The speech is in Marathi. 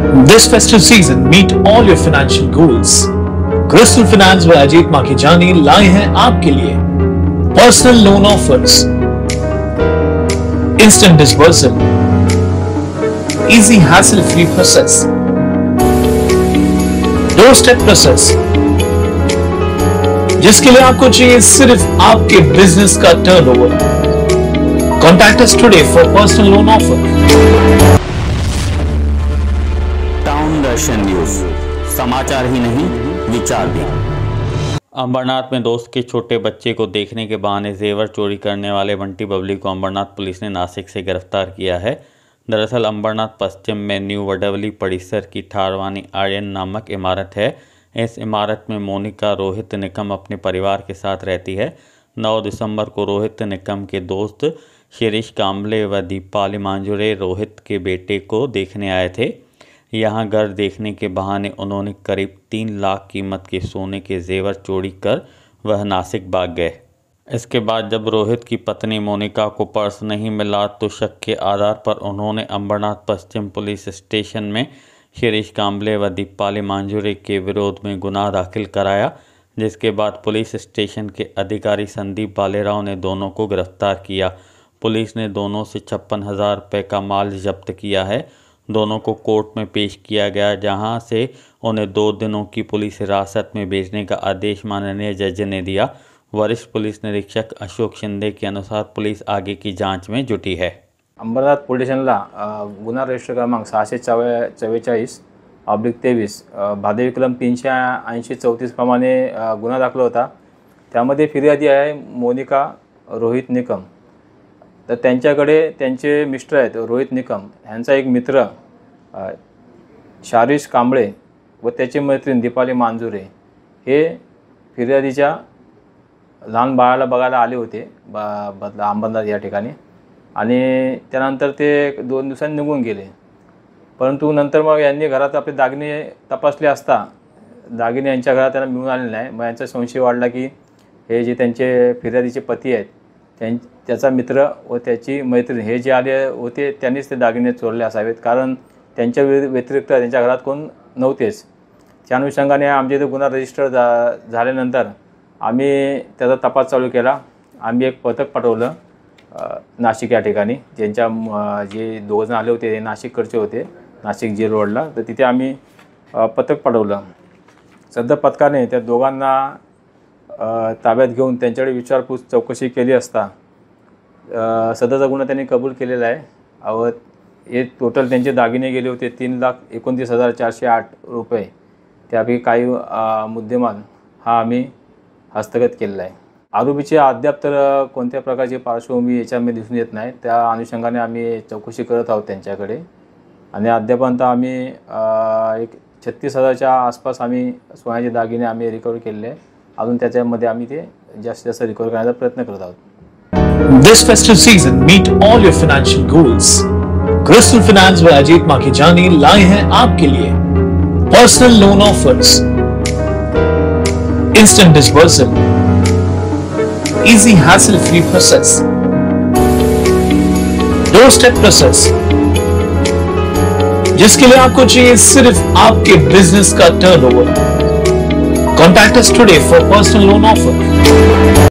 This festive season, meet all your financial goals. Crystal Finance व अजीत माखीजानी लाए हैं आपके लिए personal loan offers, instant disbursal, easy hassle free process, doorstep process, जिसके लिए आपको चाहिए सिर्फ आपके बिजनेस का turnover. Contact us today for personal loan offer. Town Darshan news, समाचार ही नहीं विचार भी। अंबरनाथ में दोस्त के छोटे बच्चे को देखने के बहाने जेवर चोरी करने वाले बंटी बबली को अंबरनाथ पुलिस ने नासिक से गिरफ्तार किया है। दरअसल अंबरनाथ पश्चिम में न्यू वडवली परिसर की ठारवानी आर्यन नामक इमारत है। इस इमारत में मोनिका रोहित निकम अपने परिवार के साथ रहती है। 9 दिसंबर को रोहित निकम के दोस्त शिरीष कांबले व दीपाली मांजुरे रोहित के बेटे को देखने आए थे। यहां घर देखने के बहाने उन्होंने करीब 3 लाख कीमत के सोने के जेवर चोरी कर वह नासिक भाग गए। इसके बाद जब रोहित की पत्नी मोनिका को पर्स नहीं मिला तो शक के आधार पर उन्होंने अंबरनाथ पश्चिम पुलिस स्टेशन में शिरीष कांबले व दीपाली मांजुरे के विरोध में गुनाह दाखिल कराया, जिसके बाद पुलिस स्टेशन के अधिकारी संदीप बालेराव ने दोनों को गिरफ्तार किया। पुलिस ने दोनों से 56,000 रुपये का माल जब्त किया है। दोनों को कोर्ट में पेश किया गया, जहां से उन्हें 2 दिनों की पुलिस हिरासत में भेजने का आदेश माननीय जज ने दिया। वरिष्ठ पुलिस निरीक्षक अशोक शिंदे के अनुसार पुलिस आगे की जांच में जुटी है। अंबरनाथ पोलीस स्टेशनला गुन्हा रजिस्टर क्रमांक 644/23 भादेवी कलम 380-34 प्रमाणे गुन्हा दाखल होता। त्यामध्ये फिर्यादी आहे मोनिका रोहित निकम। तर त्यांच्याकडे त्यांचे मिस्टर आहेत रोहित निकम, ह्यांचा एक मित्र शिरीष कांबळे व त्याची मैत्रीण दीपाली मांजुरे हे फिर्यादीच्या लहान बाळाला बघायला आले होते अंबरनाथ या ठिकाणी, आणि त्यानंतर ते 2 दिवसांनी निघून गेले। परंतु नंतर मग यांनी घरात आपले दागिने तपासले असता दागिने यांच्या घरात त्यांना मिळून आले नाही। मग यांचा संशय वाढला की हे जे त्यांचे फिर्यादीचे पती आहेत त्याचा मित्र व त्याची मैत्रीण हे जे आले होते त्यांनीच ते दागिने चोरले असावेत, कारण त्यांच्या व्यतिरिक्त त्यांच्या घरात कोण नव्हतेच। त्या अनुषंगाने आमच्या इथे गुन्हा रजिस्टर झाल्यानंतर आम्ही त्याचा तपास चालू केला। आम्ही एक पथक पाठवलं नाशिक या ठिकाणी, ज्यांच्या जे 2 जण आले होते ते नाशिककडचे होते, नाशिक जेल रोडला, तर तिथे आम्ही पथक पाठवलं। सदर पथकाने त्या दोघांना ताब्यात घेऊन त्यांच्याकडे विचारपूस चौकशी केली असता सदरचा गुन्हा त्यांनी कबूल केलेला आहे। व हे टोटल त्यांचे दागिने गेले होते 3,29,408 रुपये। त्यापैकी काही मुद्देमाल हा आम्ही हस्तगत केलेला आहे। आरोपीचे अद्याप तर कोणत्या प्रकारची पार्श्वभूमी याच्यामध्ये दिसून येत नाही, त्या अनुषंगाने आम्ही चौकशी करत आहोत त्यांच्याकडे, आणि अद्यापर्यंत आम्ही एक 36,000च्या आसपास आम्ही सोन्याचे दागिने आम्ही रिकवर केलेले आहे। अजून त्याच्यामध्ये आम्ही ते जास्तीत जास्त रिकवर करण्याचा प्रयत्न करत आहोत। This festive season, meet all your financial goals. Crystal Finance व अजीत माखीजानी लाए हैं आपके लिए personal loan offers, instant disbursal, easy hassle free process, doorstep process, जिसके लिए आपको चाहिए सिर्फ आपके बिजनेस का turnover. Contact us today for personal loan offer।